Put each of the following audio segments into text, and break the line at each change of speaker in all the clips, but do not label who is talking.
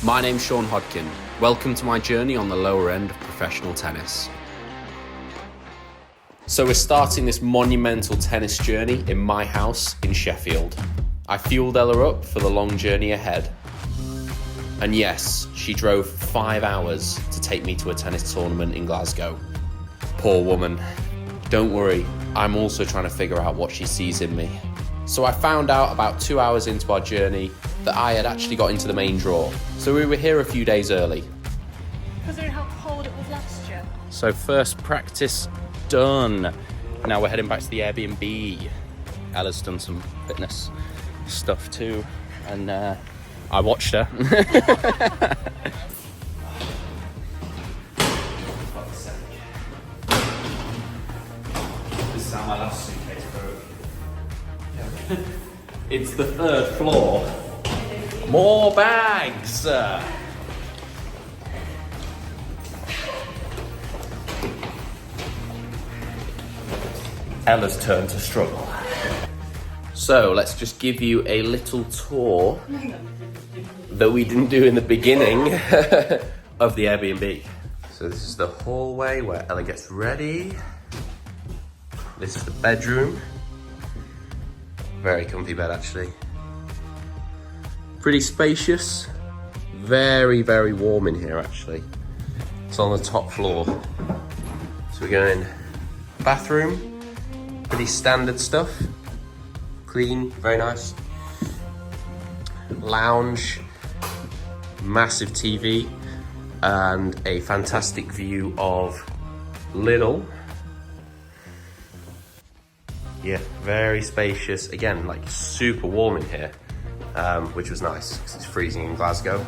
My name's Sean Hodkin. Welcome to my journey on the lower end of professional tennis. So we're starting this monumental tennis journey in my house in Sheffield. I fueled Ella up for the long journey ahead. And yes, she drove 5 hours to take me to a tennis tournament in Glasgow. Poor woman. Don't worry, I'm also trying to figure out what she sees in me. So I found out about 2 hours into our journey that I had actually got into the main draw. So we were here a few days early.
Considering how cold it was last year.
So first practice done. Now we're heading back to the Airbnb. Ella's done some fitness stuff too. And I watched her. This is how my last suitcase broke. It's the 3rd floor. More bags! Ella's turn to struggle. So let's just give you a little tour that we didn't do in the beginning of the Airbnb. So this is the hallway where Ella gets ready. This is the bedroom. Very comfy bed actually. Pretty spacious. Very, very warm in here actually. It's on the top floor. So we're going bathroom. Pretty standard stuff. Clean, very nice. Lounge. Massive TV. And a fantastic view of Lidl. Yeah, very spacious. Again, like super warm in here, which was nice because it's freezing in Glasgow.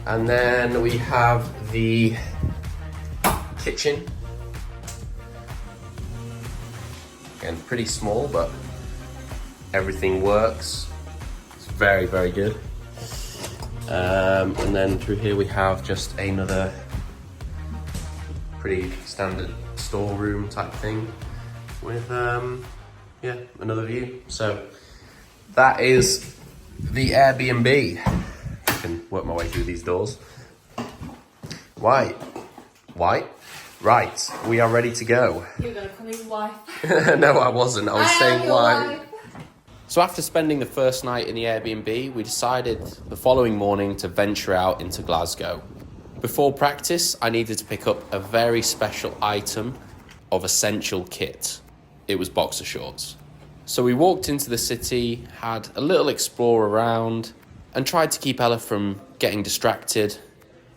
And then we have the kitchen. Again, pretty small, but everything works. It's very, very good. And then through here we have just another pretty standard storeroom type thing with yeah, another view. So that is the Airbnb. I can work my way through these doors. White. Right, we are ready to go.
You were going to call me wife.
No, I wasn't. I was saying
white.
white. So after spending the first night in the Airbnb, we decided the following morning to venture out into Glasgow. Before practice, I needed to pick up a very special item of essential kit. It was boxer shorts. So we walked into the city, had a little explore around, and tried to keep Ella from getting distracted,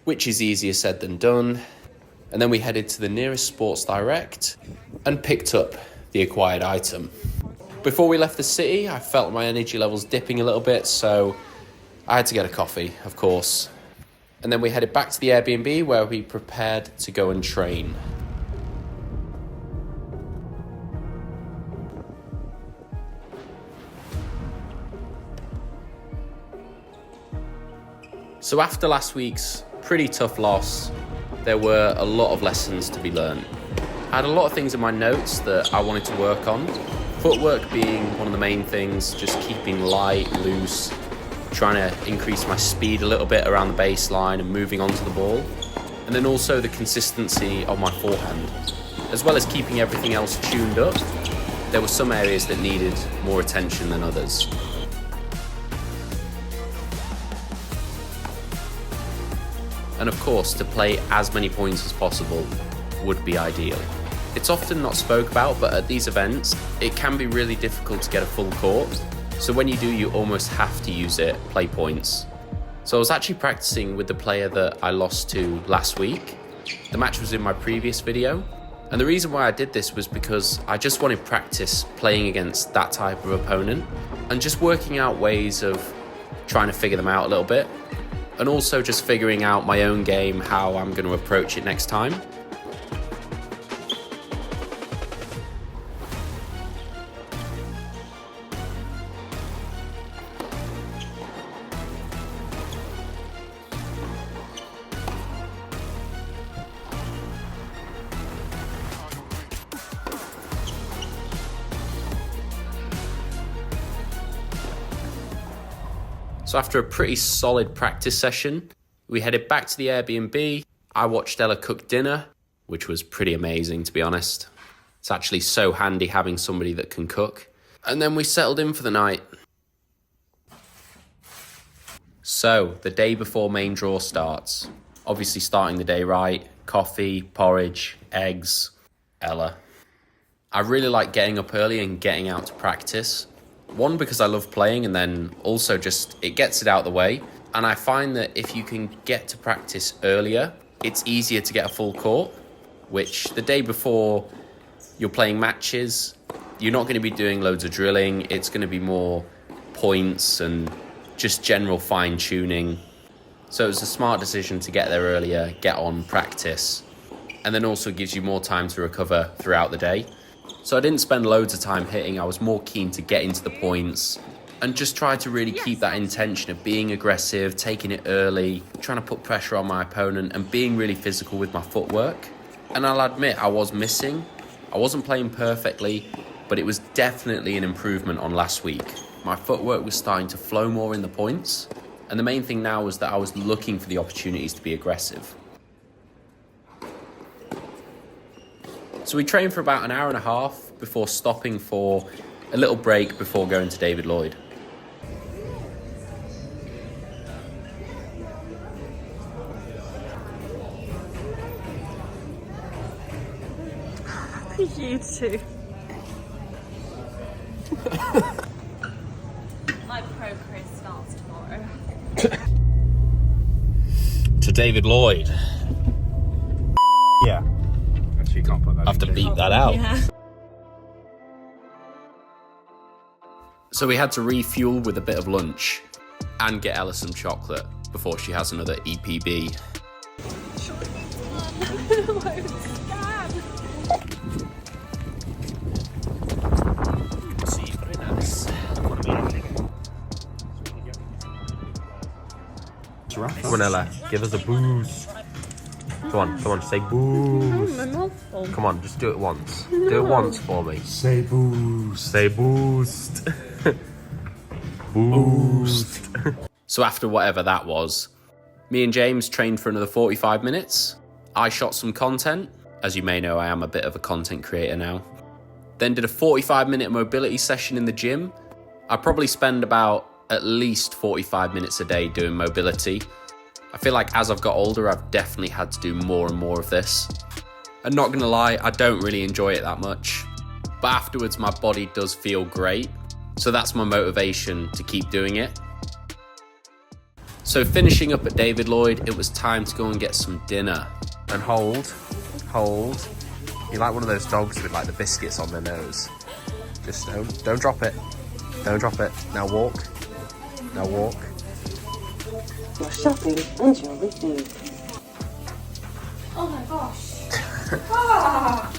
which is easier said than done. And then we headed to the nearest Sports Direct and picked up the acquired item. Before we left the city, I felt my energy levels dipping a little bit, so I had to get a coffee, of course. And then we headed back to the Airbnb where we prepared to go and train. So after last week's pretty tough loss, there were a lot of lessons to be learned. I had a lot of things in my notes that I wanted to work on. Footwork being one of the main things, just keeping light, loose, trying to increase my speed a little bit around the baseline and moving onto the ball. And then also the consistency of my forehand. As well as keeping everything else tuned up, there were some areas that needed more attention than others. And of course, to play as many points as possible would be ideal. It's often not spoke about, but at these events, it can be really difficult to get a full court. So when you do, you almost have to use it, play points. So I was actually practicing with the player that I lost to last week. The match was in my previous video. And the reason why I did this was because I just wanted practice playing against that type of opponent and just working out ways of trying to figure them out a little bit. And also just figuring out my own game, how I'm going to approach it next time. So after a pretty solid practice session, We headed back to the Airbnb. I watched Ella cook dinner, which was pretty amazing, to be honest. It's actually so handy having somebody that can cook. And then we settled in for the night. So, the day before main draw starts. Obviously starting the day right. Coffee, porridge, eggs, Ella. I really like getting up early and getting out to practice. One, because I love playing, and then also just it gets it out of the way. And I find that if you can get to practice earlier, it's easier to get a full court, which the day before you're playing matches, you're not going to be doing loads of drilling. It's going to be more points and just general fine tuning. So it was a smart decision to get there earlier, get on, practice, and then also gives you more time to recover throughout the day. So I didn't spend loads of time hitting. I was more keen to get into the points and just try to really keep that intention of being aggressive, taking it early, trying to put pressure on my opponent and being really physical with my footwork. And I'll admit I was missing. I wasn't playing perfectly, but it was definitely an improvement on last week. My footwork was starting to flow more in the points. And the main thing now was that I was looking for the opportunities to be aggressive. So we trained for about an hour and a half before stopping for a little break before going to David Lloyd.
You too. My pro career starts tomorrow.
To David Lloyd.
Yeah. Actually, you can't put that
I have to beep that out.
Yeah.
So we had to refuel with a bit of lunch and get Ella some chocolate before she has another EPB. Sí, very nice.
Come on, Ella. Give us a boost. Come on, say boost. Come on, just do it once. Do it once for me. Say boost. Say boost. Boost.
So after whatever that was, me and James trained for another 45 minutes. I shot some content. As you may know, I am a bit of a content creator now. Then did a 45-minute mobility session in the gym. I probably spend about at least 45 minutes a day doing mobility. I feel like as I've got older, I've definitely had to do more and more of this. And not gonna lie, I don't really enjoy it that much. But afterwards, my body does feel great. So that's my motivation to keep doing it. So finishing up at David Lloyd, it was time to go and get some dinner.
And hold. You're like one of those dogs with like the biscuits on their nose. Just don't drop it. Don't drop it. Now walk.
Your shopping and your receipt.
Oh my gosh. Ah!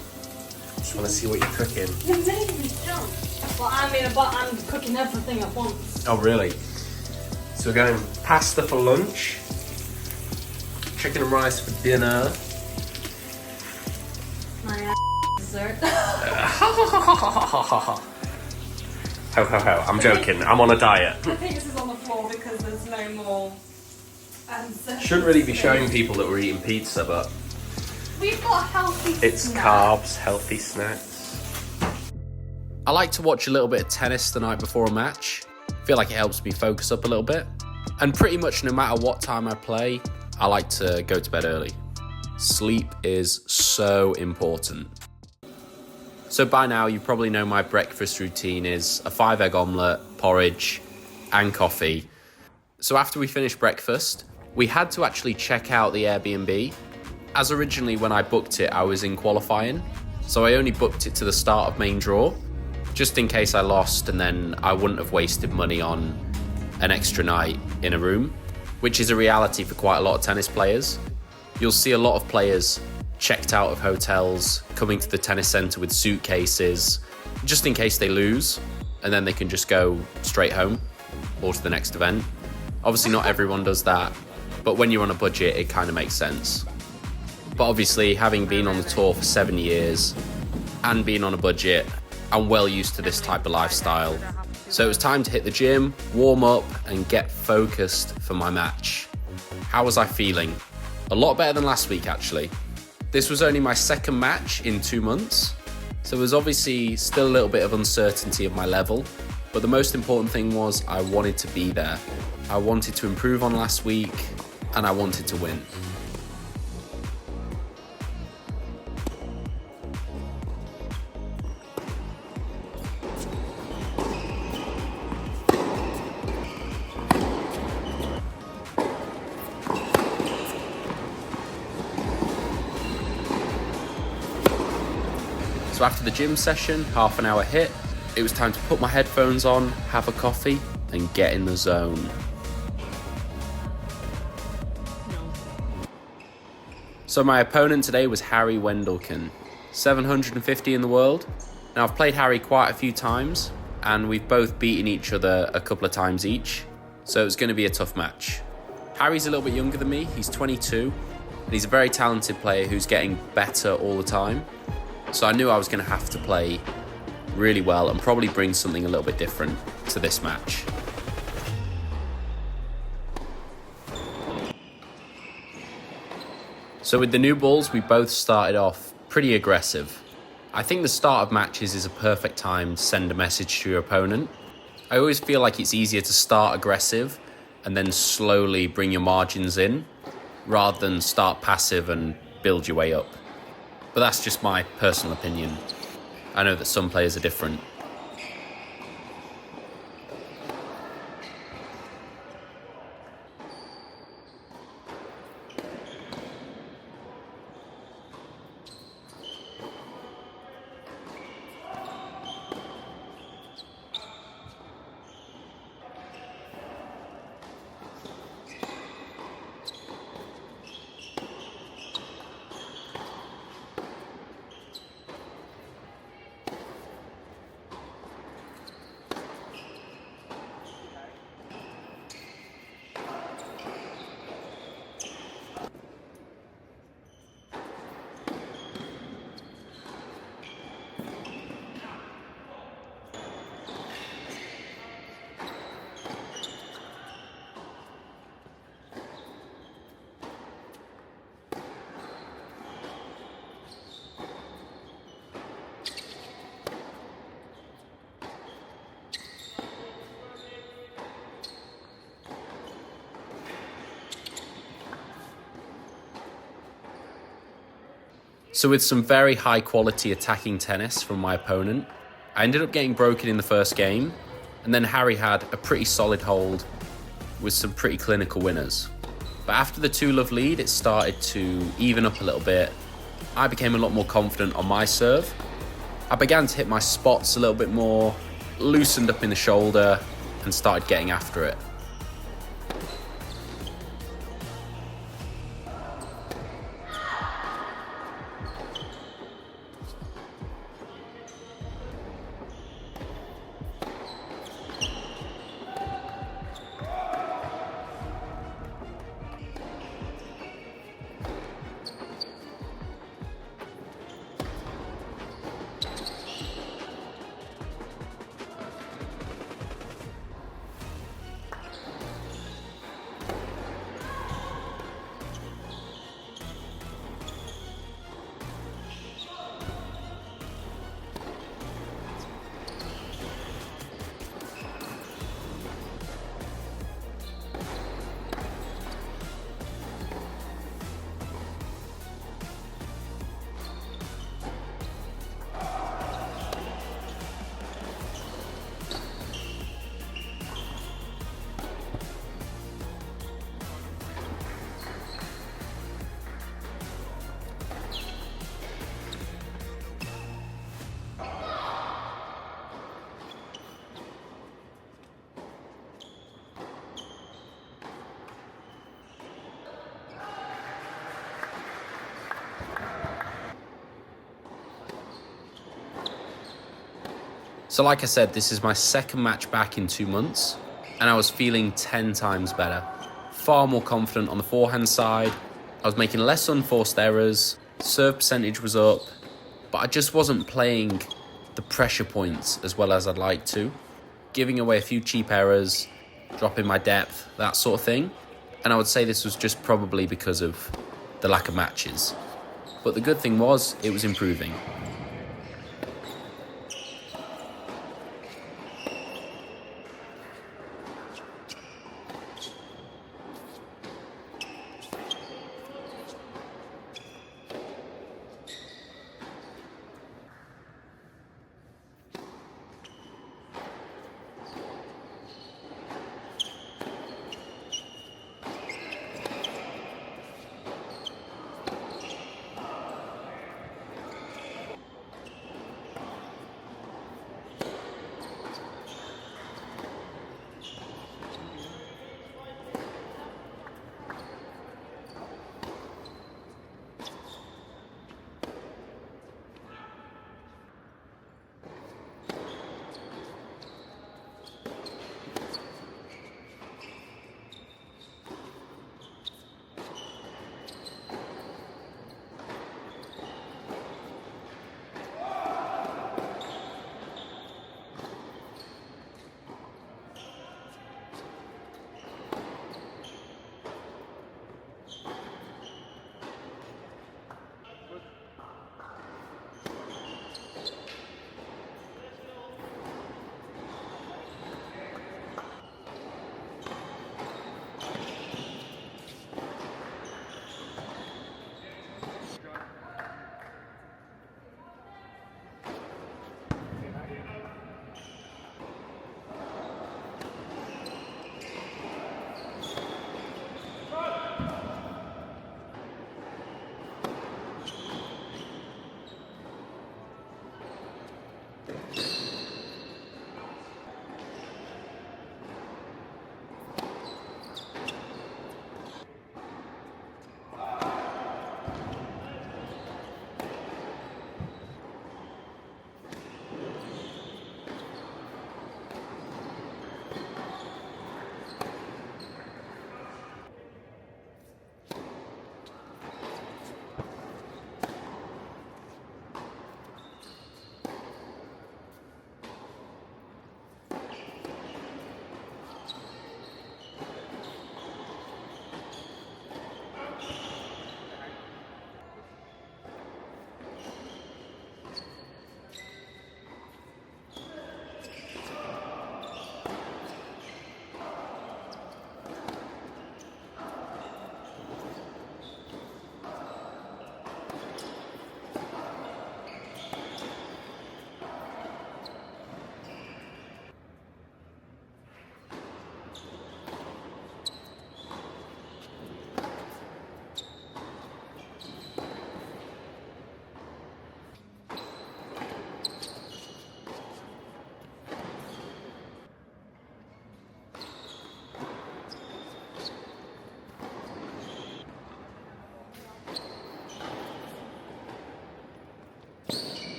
Just want to see what you're cooking.
You're making me jump. Well, I'm cooking everything at once.
Oh, really? So we're going pasta for lunch, chicken and rice for dinner.
My dessert.
Ho, I'm joking. I'm on a diet.
I think this is on the floor because there's no more.
Shouldn't really be showing people that we're eating pizza, but
We've got healthy
it's
snacks.
carbs, healthy snacks.
I like to watch a little bit of tennis the night before a match. I feel like it helps me focus up a little bit. And pretty much no matter what time I play, I like to go to bed early. Sleep is so important. So by now, you probably know my breakfast routine is a 5-egg omelette, porridge, and coffee. So after we finished breakfast, we had to actually check out the Airbnb. As originally when I booked it, I was in qualifying. So I only booked it to the start of main draw, just in case I lost, and then I wouldn't have wasted money on an extra night in a room, which is a reality for quite a lot of tennis players. You'll see a lot of players checked out of hotels, coming to the tennis centre with suitcases, just in case they lose, and then they can just go straight home or to the next event. Obviously not everyone does that, but when you're on a budget, it kind of makes sense. But obviously, having been on the tour for 7 years and being on a budget, I'm well used to this type of lifestyle. So it was time to hit the gym, warm up, and get focused for my match. How was I feeling? A lot better than last week, actually. This was only my second match in 2 months, so there was obviously still a little bit of uncertainty of my level, but the most important thing was I wanted to be there. I wanted to improve on last week, and I wanted to win. So after the gym session, half an hour hit, it was time to put my headphones on, have a coffee, and get in the zone. So my opponent today was Harry Wendelken, 750 in the world. Now I've played Harry quite a few times, and we've both beaten each other a couple of times each, so it's going to be a tough match. Harry's a little bit younger than me, he's 22, and he's a very talented player who's getting better all the time. So I knew I was going to have to play really well and probably bring something a little bit different to this match. So with the new balls, we both started off pretty aggressive. I think the start of matches is a perfect time to send a message to your opponent. I always feel like it's easier to start aggressive and then slowly bring your margins in, rather than start passive and build your way up. But that's just my personal opinion. I know that some players are different. So with some very high quality attacking tennis from my opponent, I ended up getting broken in the first game, and then Harry had a pretty solid hold with some pretty clinical winners. But after the 2-love lead, it started to even up a little bit. I became a lot more confident on my serve. I began to hit my spots a little bit more, loosened up in the shoulder, and started getting after it. So like I said, this is my second match back in 2 months, and I was feeling 10 times better. Far more confident on the forehand side. I was making less unforced errors, serve percentage was up, but I just wasn't playing the pressure points as well as I'd like to. Giving away a few cheap errors, dropping my depth, that sort of thing. and I would say this was just probably because of the lack of matches. But the good thing was, it was improving.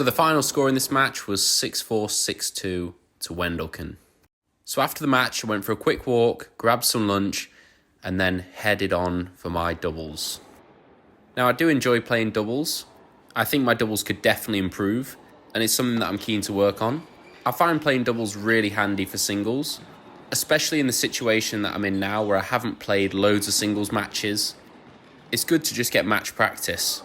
So the final score in this match was 6-4, 6-2 to Wendelken. So after the match, I went for a quick walk, grabbed some lunch, and then headed on for my doubles. Now, I do enjoy playing doubles. I think my doubles could definitely improve, and it's something that I'm keen to work on. I find playing doubles really handy for singles, especially in the situation that I'm in now where I haven't played loads of singles matches. It's good to just get match practice.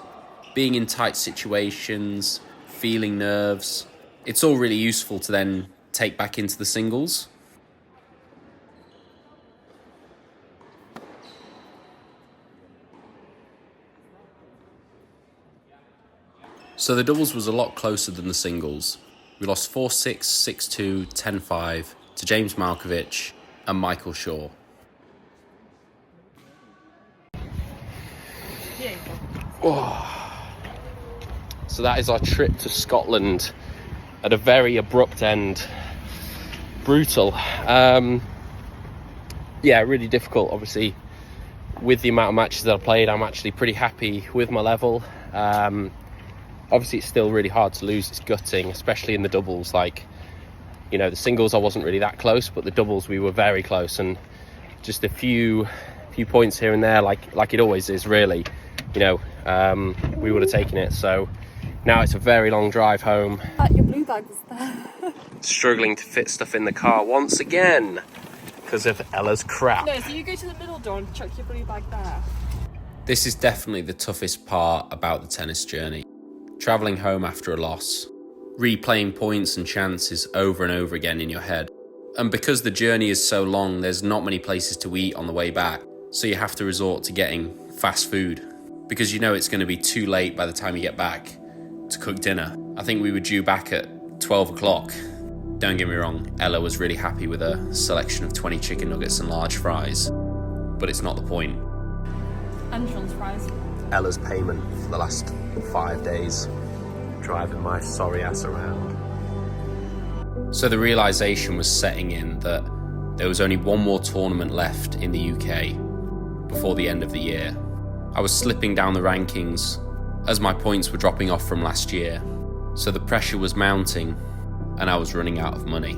Being in tight situations, feeling nerves, it's all really useful to then take back into the singles. So the doubles was a lot closer than the singles. We lost 4-6, 6-2, 10-5 to James Malkovich and Michael Shaw. Oh. So that is our trip to Scotland at a very abrupt end. Brutal. Yeah, really difficult, obviously. With the amount of matches that I played, I'm actually pretty happy with my level. Obviously, it's still really hard to lose. It's gutting, especially in the doubles. Like, you know, the singles I wasn't really that close, but the doubles we were very close, and just a few points here and there, like it always is, really. You know, we would have taken it. So now it's a very long drive home.
Your blue bag was there.
Struggling to fit stuff in the car once again because of Ella's crap.
No, so you go to the middle door and chuck your blue bag there.
This is definitely the toughest part about the tennis journey. Travelling home after a loss, replaying points and chances over and over again in your head. And because the journey is so long, there's not many places to eat on the way back, so you have to resort to getting fast food, because you know it's going to be too late by the time you get back to cook dinner. I think we were due back at 12 o'clock. Don't get me wrong, Ella was really happy with a selection of 20 chicken nuggets and large fries, but it's not the point.
Entrance fries.
Ella's payment for the last 5 days, driving my sorry ass around.
So the realisation was setting in that there was only one more tournament left in the UK before the end of the year. I was slipping down the rankings as my points were dropping off from last year, so the pressure was mounting and I was running out of money.